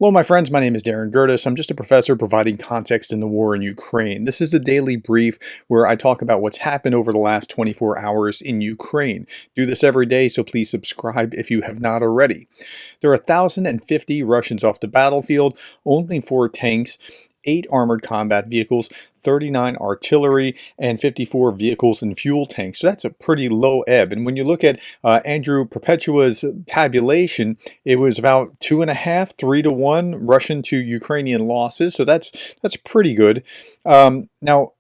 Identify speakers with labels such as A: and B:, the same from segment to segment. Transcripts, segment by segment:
A: Hello, my friends. My name is Gerdes. I'm just a professor providing context in the war in Ukraine. This is a daily brief where I talk about what's happened over the last 24 hours in Ukraine. Do this every day, so please subscribe if you have not already. There are 1,050 Russians off the battlefield, only 4 tanks, 8 armored combat vehicles, 39 artillery, and 54 vehicles and fuel tanks. So that's a pretty low ebb. And when you look at Andrew Perpetua's tabulation, it was about 2.5, 3-to-1 Russian to Ukrainian losses. So that's pretty good. Now,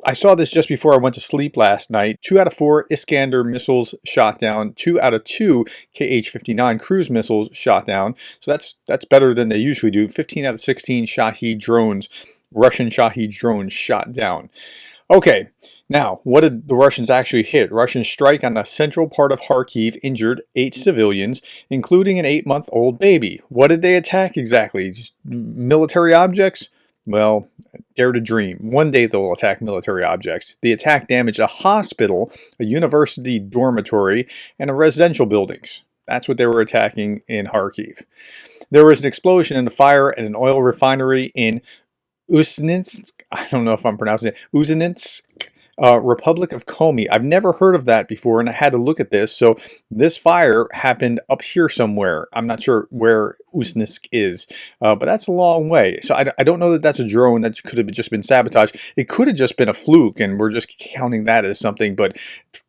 A: I saw this just before I went to sleep last night. 2 out of 4 Iskander missiles shot down. 2 out of 2 Kh-59 cruise missiles shot down. So that's better than they usually do. 15 out of 16 Shahed drones, Russian Shahed drones shot down. Okay, now what did the Russians actually hit? Russian strike on the central part of Kharkiv injured 8 civilians, including an 8-month-old baby. What did they attack exactly? Just military objects? Well, dare to dream. One day they'll attack military objects. The attack damaged a hospital, a university dormitory, and a residential buildings. That's what they were attacking in Kharkiv. There was an explosion in the fire at an oil refinery in Uzninsk. I don't know if I'm pronouncing it. Uzninsk. Republic of Komi. I've never heard of that before, and I had to look at this. So this fire happened up here somewhere. I'm not sure where Uzninsk is, but that's a long way. So I don't know that that's a drone that could have just been sabotaged. It could have just been a fluke, and we're just counting that as something, but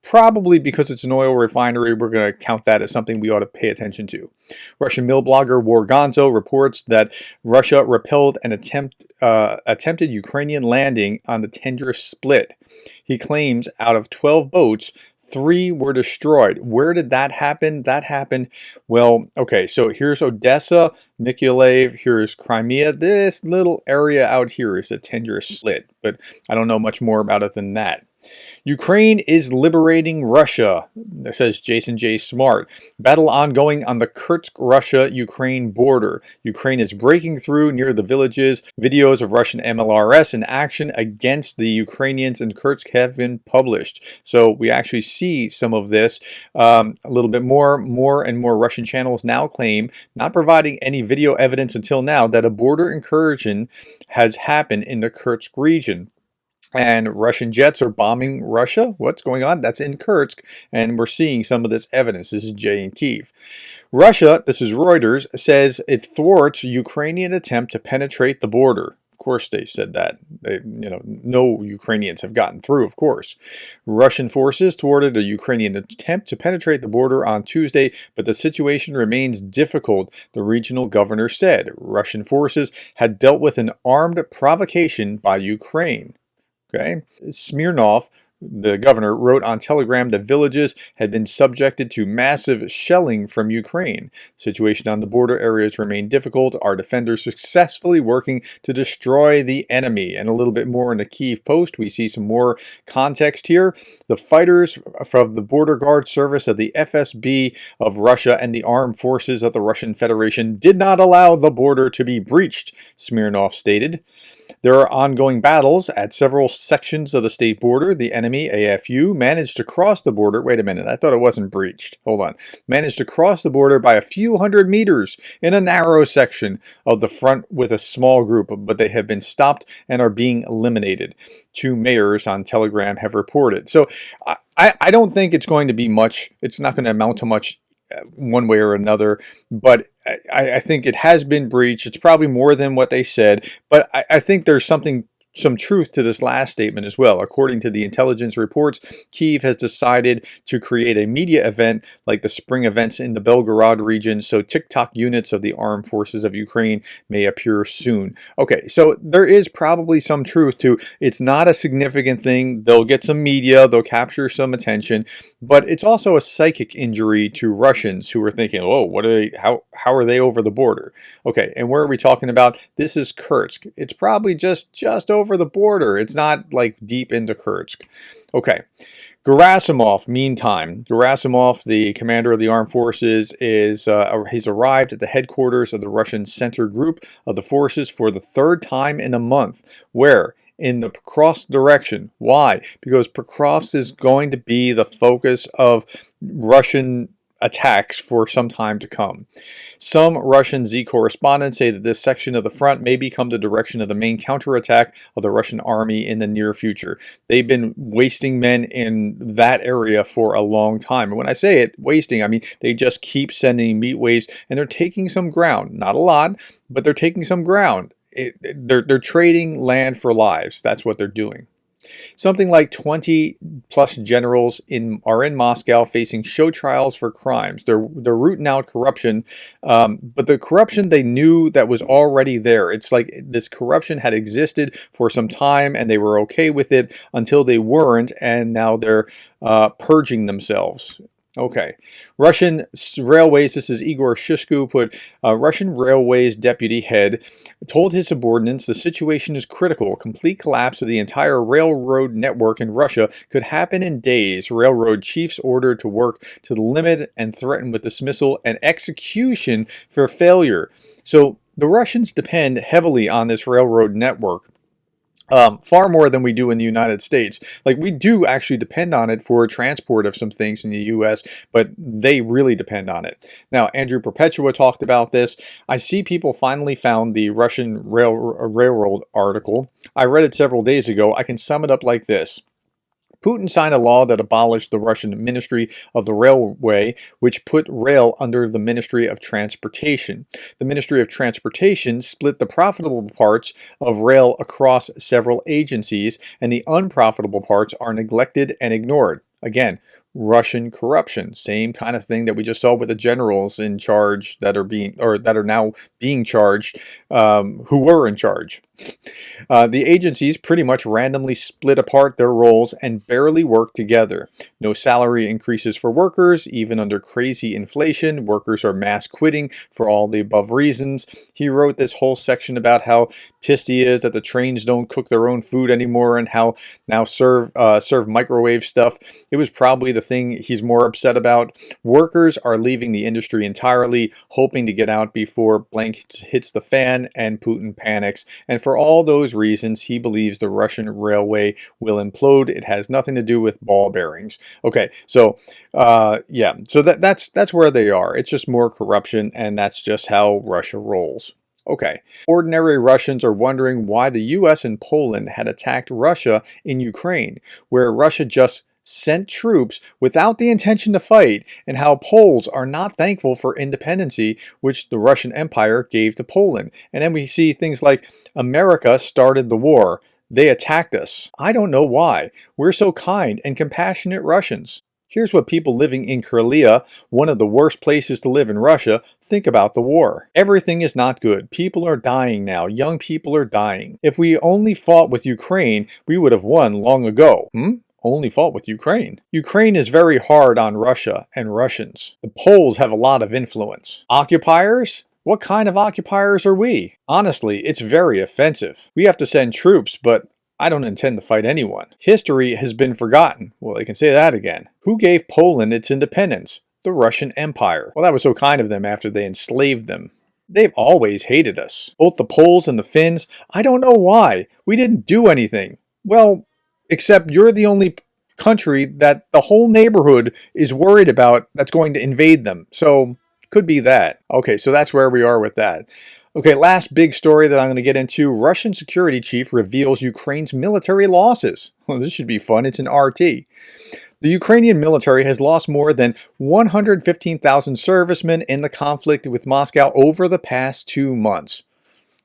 A: probably because it's an oil refinery, we're going to count that as something we ought to pay attention to. Russian mill blogger Wargonzo reports that Russia repelled an attempted Ukrainian landing on the Tendra Split. He claims out of 12 boats, 3 were destroyed. Where did that happen? That happened, well, okay, so here's Odessa, Mykolaiv, here's Crimea. This little area out here is the Tendra Split, but I don't know much more about it than that. Ukraine is liberating Russia, says Jason J. Smart. Battle ongoing on the Kursk, Russia-Ukraine border. Ukraine is breaking through near the villages. Videos of Russian MLRS in action against the Ukrainians in Kursk have been published. So we actually see some of this. A little bit more and more Russian channels now claim, not providing any video evidence until now, that a border incursion has happened in the Kursk region. And Russian jets are bombing Russia. What's going on? That's in Kursk, and we're seeing some of this evidence. This is Jay in Kyiv. Russia, this is Reuters, says it thwarts Ukrainian attempt to penetrate the border. Of course they said that. No Ukrainians have gotten through, of course. Russian forces thwarted a Ukrainian attempt to penetrate the border on Tuesday, but the situation remains difficult, the regional governor said. Russian forces had dealt with an armed provocation by Ukraine. Okay. Smirnov, the governor, wrote on Telegram that villages had been subjected to massive shelling from Ukraine. The situation on the border areas remained difficult. Our defenders successfully working to destroy the enemy. And a little bit more in the Kyiv Post, we see some more context here. The fighters from the Border Guard Service of the FSB of Russia and the armed forces of the Russian Federation did not allow the border to be breached, Smirnov stated. There are ongoing battles at several sections of the state border. The enemy, AFU, managed to cross the border. Wait a minute, I thought it wasn't breached. Hold on. Managed to cross the border by a few hundred meters in a narrow section of the front with a small group, but they have been stopped and are being eliminated. 2 mayors on Telegram have reported. So I don't think it's going to be much. It's not going to amount to much one way or another, but I think it has been breached. It's probably more than what they said, but I think there's some truth to this last statement as well. According to the intelligence reports, Kyiv has decided to create a media event like the spring events in the Belgorod region, so TikTok units of the armed forces of Ukraine may appear soon. Okay, so there is probably some truth to it's not a significant thing. They'll get some media, they'll capture some attention, but it's also a psychic injury to Russians who are thinking, oh, what are they, how are they over the border? Okay, and where are we talking about? This is Kursk. It's probably just over the border. It's not like deep into Kursk. Okay. Gerasimov, meantime, Gerasimov, the commander of the armed forces, he's arrived at the headquarters of the Russian Center Group of the forces for the 3rd time in a month. Where? In the Pokrovsk direction. Why? Because Pokrovsk is going to be the focus of Russian attacks for some time to come. Some Russian Z correspondents say that this section of the front may become the direction of the main counterattack of the Russian army in the near future. They've been wasting men in that area for a long time. And when I say it, wasting, I mean they just keep sending meat waves, and they're taking some ground. Not a lot, but they're taking some ground. They're trading land for lives. That's what they're doing. Something like 20 plus generals are in Moscow facing show trials for crimes. They're rooting out corruption, but the corruption they knew that was already there. It's like this corruption had existed for some time and they were okay with it until they weren't, and now they're purging themselves. Okay, Russian railways, this is Igor Shishku put, Russian railways deputy head told his subordinates the situation is critical. Complete collapse of the entire railroad network in Russia could happen in days. Railroad chiefs ordered to work to the limit and threatened with dismissal and execution for failure. So the Russians depend heavily on this railroad network. Far more than we do in the United States. Like, we do actually depend on it for transport of some things in the US, but they really depend on it. Now, Andrew Perpetua talked about this. I see people finally found the Russian railroad article. I read it several days ago. I can sum it up like this. Putin signed a law that abolished the Russian Ministry of the Railway, which put rail under the Ministry of Transportation. The Ministry of Transportation split the profitable parts of rail across several agencies, and the unprofitable parts are neglected and ignored. Again, Russian corruption, same kind of thing that we just saw with the generals in charge that are now being charged, who were in charge. The agencies pretty much randomly split apart their roles and barely work together. No salary increases for workers, even under crazy inflation. Workers are mass quitting for all the above reasons. He wrote this whole section about how pissed he is that the trains don't cook their own food anymore and how now serve microwave stuff. It was probably the thing he's more upset about. Workers are leaving the industry entirely, hoping to get out before blank hits the fan and Putin panics. And for all those reasons, he believes the Russian railway will implode. It has nothing to do with ball bearings. Okay, so yeah, so that's where they are. It's just more corruption, and that's just how Russia rolls. Okay, ordinary Russians are wondering why the US and Poland had attacked Russia in Ukraine, where Russia just sent troops without the intention to fight, and how Poles are not thankful for independency, which the Russian Empire gave to Poland. And then we see things like America started the war. They attacked us. I don't know why. We're so kind and compassionate Russians. Here's what people living in Karelia, one of the worst places to live in Russia, think about the war. Everything is not good. People are dying now. Young people are dying. If we only fought with Ukraine, we would have won long ago. Only fought with Ukraine. Ukraine is very hard on Russia and Russians. The Poles have a lot of influence. Occupiers? What kind of occupiers are we? Honestly, it's very offensive. We have to send troops, but I don't intend to fight anyone. History has been forgotten. Well, they can say that again. Who gave Poland its independence? The Russian Empire. Well, that was so kind of them after they enslaved them. They've always hated us. Both the Poles and the Finns. I don't know why. We didn't do anything. Well, except you're the only country that the whole neighborhood is worried about that's going to invade them. So, could be that. Okay, so that's where we are with that. Okay, last big story that I'm going to get into. Russian security chief reveals Ukraine's military losses. Well, this should be fun. It's an RT. The Ukrainian military has lost more than 115,000 servicemen in the conflict with Moscow over the past 2 months.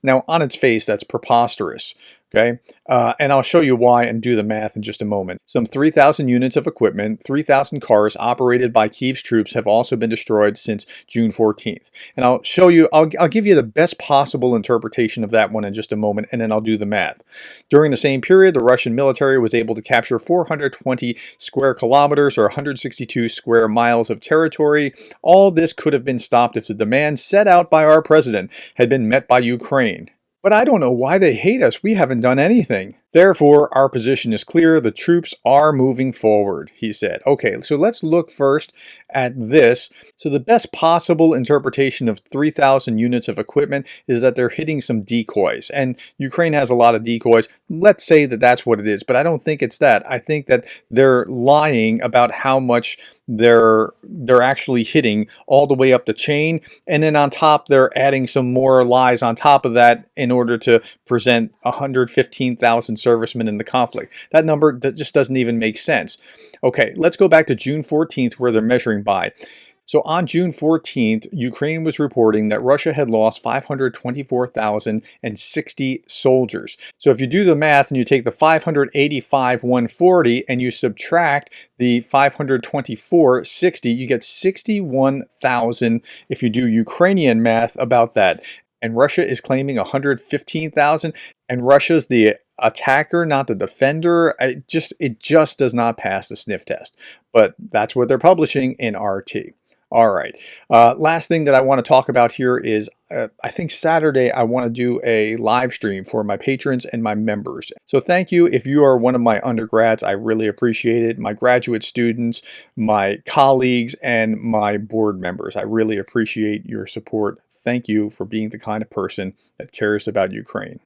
A: Now, on its face, that's preposterous. Okay, and I'll show you why and do the math in just a moment. Some 3,000 units of equipment, 3,000 cars operated by Kyiv's troops have also been destroyed since June 14th. And I'll show you, I'll give you the best possible interpretation of that one in just a moment, and then I'll do the math. During the same period, the Russian military was able to capture 420 square kilometers or 162 square miles of territory. All this could have been stopped if the demands set out by our president had been met by Ukraine. But I don't know why they hate us. We haven't done anything. Therefore, our position is clear. The troops are moving forward, he said. Okay, so let's look first at this. So the best possible interpretation of 3,000 units of equipment is that they're hitting some decoys. And Ukraine has a lot of decoys. Let's say that that's what it is, but I don't think it's that. I think that they're lying about how much they're actually hitting all the way up the chain, and then on top they're adding some more lies on top of that in order to present 115,000 servicemen in the conflict. That number just doesn't even make sense. Okay, let's go back to June 14th where they're measuring by. So on June 14th, Ukraine was reporting that Russia had lost 524,060 soldiers. So if you do the math and you take the 585,140 and you subtract the 524,60, you get 61,000 if you do Ukrainian math about that. And Russia is claiming 115,000, and Russia's the attacker, not the defender. It just does not pass the sniff test. But that's what they're publishing in RT. All right. Last thing that I want to talk about here is I think Saturday I want to do a live stream for my patrons and my members. So thank you if you are one of my undergrads. I really appreciate it. My graduate students, my colleagues, and my board members. I really appreciate your support. Thank you for being the kind of person that cares about Ukraine.